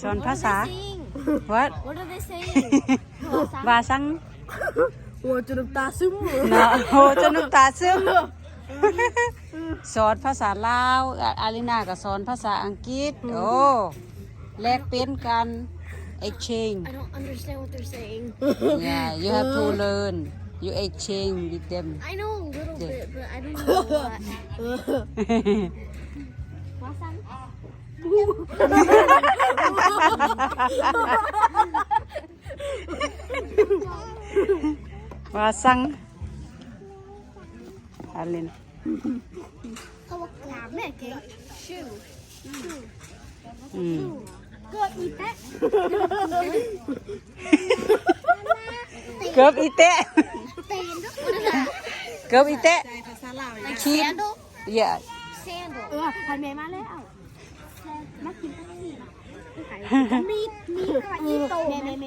อนภาษา What What are they saying? ว่าซัง หัวจนน้ำตาซึม เนาะโหจนน้ำตาซึมสอนภาษาลาวอารินาก็สอนภาษาอังกฤษโอ้แลกเปลี่ยนกัน exchange I don't understand what they're saying. yeah you have to learn you exchange with them I know a little bit, but I don't know what. Wasan? ว่าซังอาริน Kawak meke. Shoe. อืม Go eat that. เกือบอีเตะ Sandal. What is that? เกือบอีเตะ ภาษาลาว Like sandal? yeah Sandal. พันเมย์มาแล้ว มากินตั้งนี่นะมีดก็อีโตเม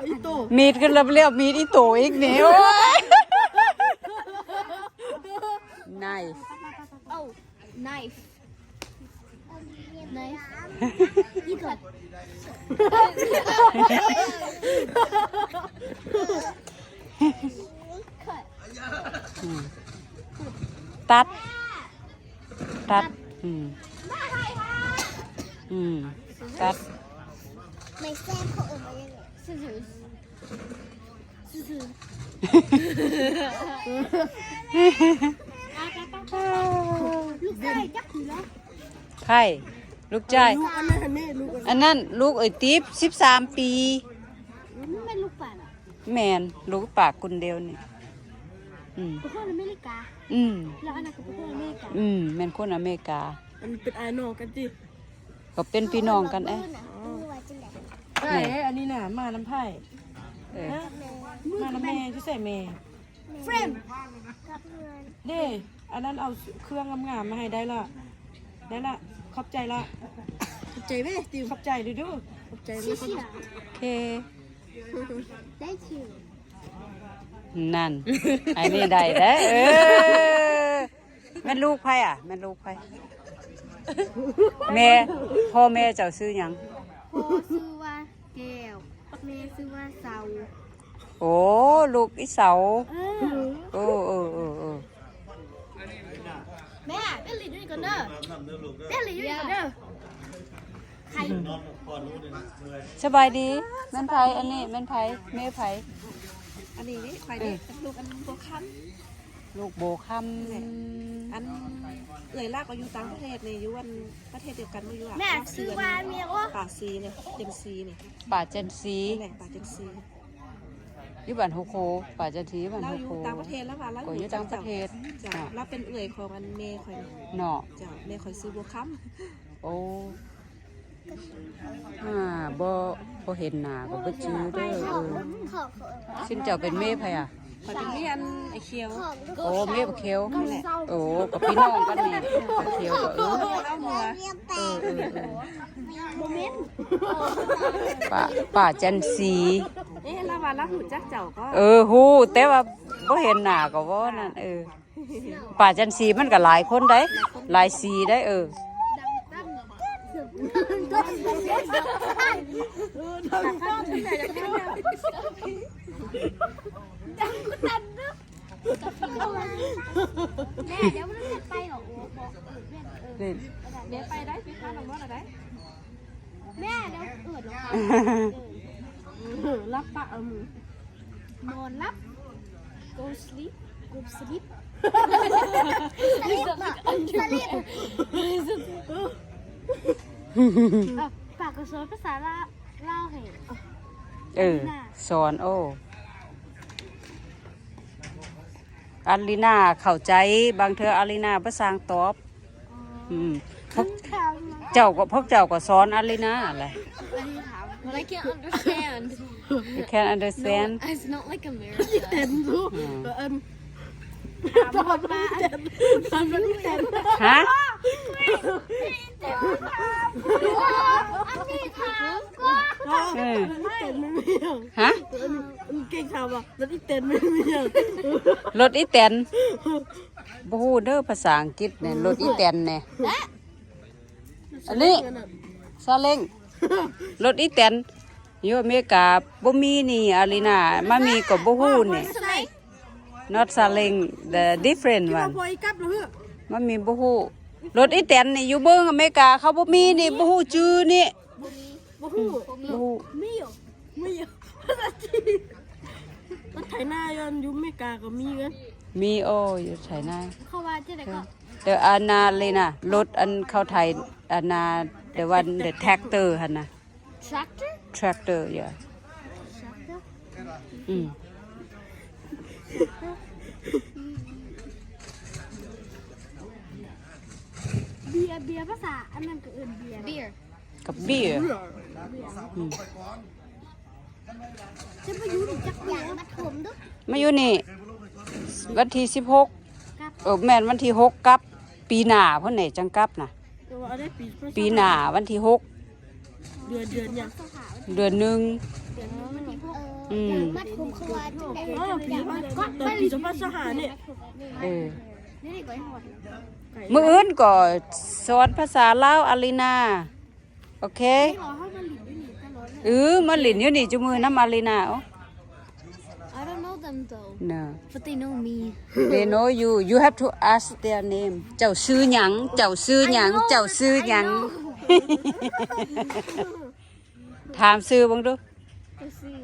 อีโต มีดกันแล้วเรียกมีดอีโตอีกเนี่ยโอ้ย knife Oh, knife. Knife. You cut. Cut. ตัดอืมตัด ไม่แซ่บเขาเอ่ยมายังไง Scissors. Scissors. ลูกไก่จับถือแล้ว ไข่ลูกใจาย ลูกอันนั้นแม่ลูก อันนั้นลูกเอ้ยติ๊บ13 ปี มันไม่ลูกป่าน่ะ แมนลูกปากคนเดียวนี่พวกคนอเมริกา อืม แล้วอันนั้นก็พวกคนอเมริกา แมนคนอเมริกา อันเป็นไอ้นอกันจิ ก็เป็นพี่น้องกันเอ้ ไอ้อันนี้น่ะมาน้ำไผ่ เออ มาน้ำแม่ที่ใส่แม่ เฟรม เด้อันนั้นเอาเครื่องงามๆมาให้ได้ละขอบใจละขอบใจไหมติวขอบใจดูขอบใจ ชิ นะ ชิอ่ะ โอเค Thank you นั่นไอ้นี่ได้เด้อแม่นลูกไผอ่ะแม่นลูกไผแม่พ่อแม่เจ้าซื้อหยัง พ่อชื่อว่าแก้วแม่ชื่อว่าเสา โอ้ลูกอีเสาโอ้แม่เล่นลีด้วยกันเด้อเล่นลีด้วยกันเด้อใคร สบายดีแม่นไผอันนี้แม่นไผแม่ไผ อันนี้นี่ไผ่เด็กลูกอันโบคัน ลูกโบค อันเอ่ยลากก็อยู่ต่างประเทศเนี่ยอยู่วันประเทศเดียวกันไม่อยู่อ่ะ แม่ชื่อว่าเมียว่า ป่าซีเนี่ยเจมซีเนี่ย ำป่าจันสี แหล่ป่าเจมซี อยู่บ้านโฮโคป่าจันสีบ้าน เรา โฮ อยู่ โค ต่างประเทศแล้วว่าเรา ก็อยู่ต่างประเทศ จ้ะเราเป็นเอ่ยของอันเมย์คอย เนาะ จ้ะเมย์คอยซื้อบัวค้ โอ้บ่เห็นหน้าก็บ่จื้อเด้อซึ่งเจ้าเป็นแม่ไผอ่ะ ำคอยเป็นเมียนไอเคียว โอ้แม่บ่เขียวโอ้กับพี่น้องกันนี่บ่เขียวก็เล่าหัว โมเมนต์ ป่าจันสี เอ๊ะแล้วว่าเราหูจักเจ้าก็ ฮู้แต่ว่าบ่เห็นหน้าก็บ่นั่นป่าจันสีมันก็หลายคนได้หลายสีได้แม่เดี๋ยวมันจะไปหรอบอกเล่น เดี๋ยวไปได้พี่ข้าลงรถอะไร แม่เดี๋ยวเออ รับปะนอนรับ go sleep go sleep ปากกระสอนภาษาลาวให้ สอนอารีนาเข้าใจบางเธออารีนาภาษาตอบพวกเจ้าก็สอนอารีนาอะไร But I can't understand. you can understand No, it's not like America. ฮะ ฮะ เก่งข่าวอ่ะแล้วอีเต้นไม่มีอย่าง รถอีแตนบ่ฮู้เด้อภาษาอังกฤษเนี่ยรถอีแตนเนี่ยอันนี้ซาเล้ง รถอีแตนอยู่อเมริกาบ่มีนี่อารีนามามีก็บ่ฮู้นี่ not selling the different ว่า one พออีกลับเลย มันมีบ่ฮู้รถอีแตนนี่อยู่เบิ่งอเมริกาเขาบ่มีนี่บ่ฮู้ชื่อนี่ บ่ฮู้ บ่ฮู้ มีอยู่มีอยู่รถไถนาย้อนอยู่อเมริกาก็มีกัน มีโอ้อยู่ไสนา เขาว่าจะได้ก็ เดี๋ยวอานาเลยนะรถอันเข้าไทยอานา the one the tractor หั่นน่ะ tractor tractor yeah tractor อืม เบียร์ภาษาอันนั้นก็เอื่นเบียร์ กับเบียร์ จะไปอยู่จักรยานมาถมด้วย มาอยู่นี่วันที่16แม่นวันที่6กลับ ปีหน้าเพิ่นไหนจังกลับน่ะ แต่ว่าได้ปี ปีหน้าวันที่6 เดือนยัง เดือนหนึง เดี๋ยวมันมีพวก อืม มาถมเขาว่าจังได๋ อ๋อปีแต่ปี2025นี่ เออ นี่ดีกว่าหมด มื้ออื่นก็สอนภาษาลาวอารีนาโอเค รอให้มันหลินอยู่นี่ตลอดเลย มาหลินอยู่นี่จุมือนำอารีนาเอ้า I don't know them though no but they know me they know you you have to ask their name เจ้าชื่อหยังเจ้าชื่อหยังเจ้าชื่อหยัง ถามชื่อเบิ่งดู จะซื้อ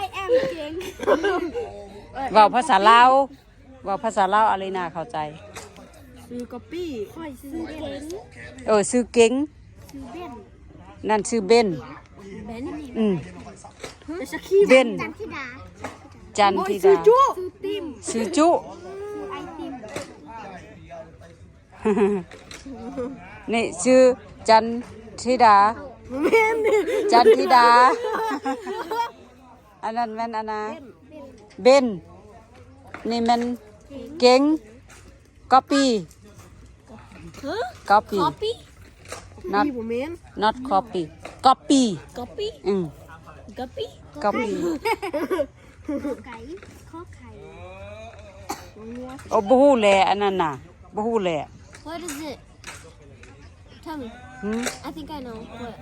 I am เก่ง เว้าภาษาลาวเว้าภาษาลาวอารีนาเข้าใจ ซื้อก๊อปปี้ ค่อยซื้อเก่ง ชื่อเก่ง ซื้อเบน นั่นชื่อเบน เบน อืม แต่สักขี้ เบน จันทิดา จันทิ ซื้อ ดา จุ ซื้อติม ชื่อจุ ซื้อไอติม นี่ชื่อจันทิดา แม่นนี่ จันทิดา อันนั้นแม่นอันนะเบน นี่แมันเก่งก๊อปปี้ก๊อปปี้ copy not พี่บ่แม่น not copy copy copy อืม copy copy ไก่ข้อไข่ โอ้บ่ฮู้แลอันนั้นน่ะบ่ฮู้แล What is it Tell me หืม I think I know what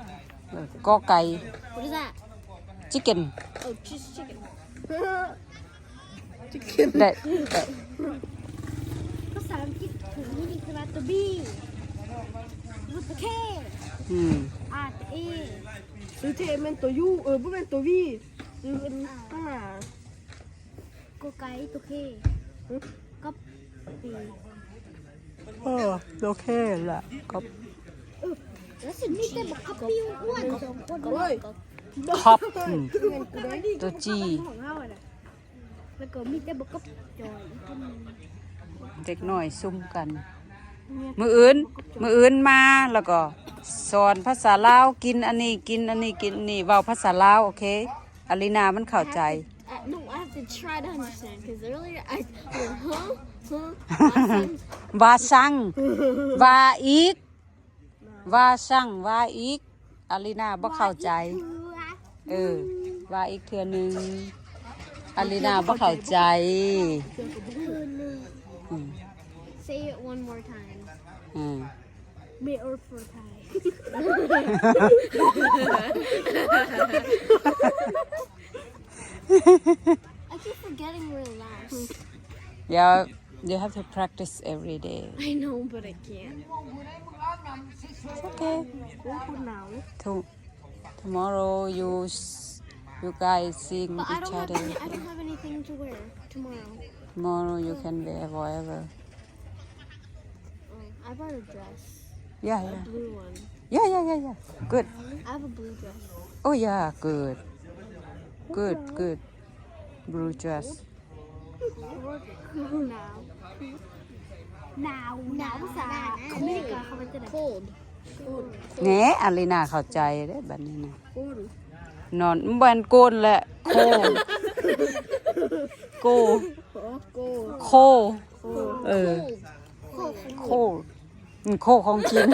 กอไก่ What is that chicken Oh just chicken ได้ ภาษาอังกฤษถึงนี่คือ the B with the K อืม R the A ซื้อเทแม่นตัวยูบ่แม่นตัววีซื้ออันข้างหน้า ก็ไก่ตัว K ก็ปี โอเคล่ะก็ แล้วสิ่งนี้แต่บอกกับปิ้วอ้วนสองคน โอ้ย ท็อปตัว G ของเราอ่ะแล้วก็มีแต่บอกกับจอย เด็กน้อยซุ่มกัน มื้ออื่นมาแล้วก็สอนภาษาลาวกินอันนี้กินอันนี้กินนี่เว้าภาษาลาวโอเคอารีนามันเข้าใจ No I have to try to understand because earlier I went huh ว่าสั่งว่าอีกว่าสั่งว่าอีกอารีนาบ่เข้าใจ ว่าอีกเทื่อหนึงอารีนาบ่เข้าใจอืม Say it one more time อืม May or for Thai I keep forgetting we're last yeah you have to practice every day I know but I can't okay โอ้คนหนาว tomorrow you guys sing But I each don't have other I don't have anything to wear tomorrow tomorrow you can wear whatever I bought a dress yeah blue one yeah good I have a blue dress oh yeah good blue dress หนาวภาษาอเมริกาเขาเป็นจะได้ cold แหนอารีนาเข้าใจเด้บัดนี้นะ โคน นอนบ้านโกนแหละโคโก โก โคเออโคโคของกิน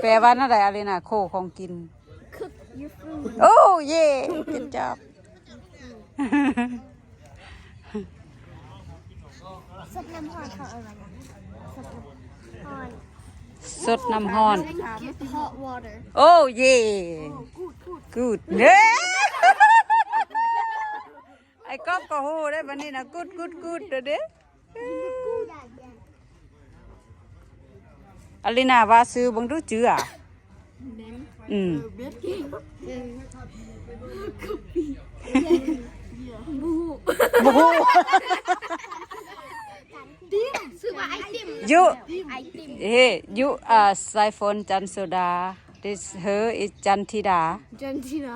แปลว่าอะไรอารีนาโคของกิน cook your food โอ้เย่good job ซับน้ำพรเขาอะไรนะซับน้ำพร สดน้ำฮ้อน Get hot water. โอ้เย่กูดเด้ไอ้ก๊อฟก็ฮู้ได้บัดนี้นะกูดเด้อลินาว่าซื้อบังดูจื้ออ่ะอืม บู Super ice cream. ยุ Ice cream. เฮ้ยุไซฟอนจันโซดา this her is จันทิดา Argentina.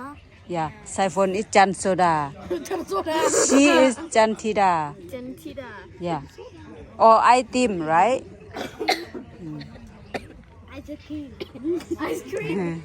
yeah ไซฟอน is จันโซดา she is จันทิดา Argentina. yeah or item right Ice cream. Ice cream.